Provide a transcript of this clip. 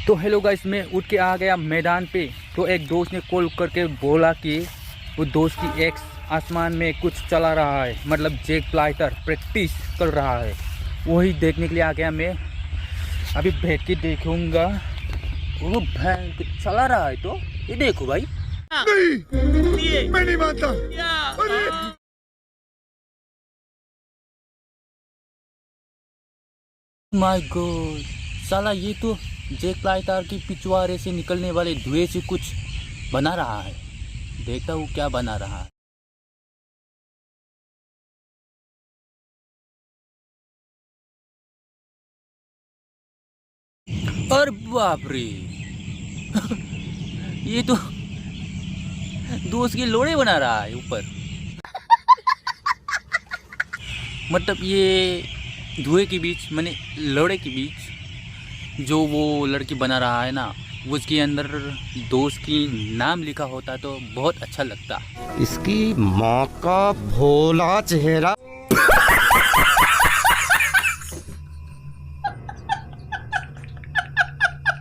तो hello guys, मैं उठ के आ गया मैदान पे। तो एक दोस्त ने कॉल करके बोला कि वो दोस्त की एक्स आसमान में कुछ चला रहा है, मतलब जैक प्लाइटर प्रैक्टिस कर रहा है। वही देखने के लिए आ गया मैं। अभी बैठ के देखूंगा। वो भैन चला रहा है तो ये देखो भाई। नहीं, मैं नहीं मानता। माय गॉड, साला ये तो जैक प्लाइटर की पिछवाड़े से निकलने वाले धुएं से कुछ बना रहा है। देखता हूँ क्या बना रहा है। और बाप रे ये तो दोस्त के लोड़े बना रहा है ऊपर। मतलब ये धुएं के बीच, माने लोड़े के बीच जो वो लड़की बना रहा है ना, उसके अंदर दोस्त की नाम लिखा होता तो बहुत अच्छा लगता। इसकी माँ का भोला चेहरा।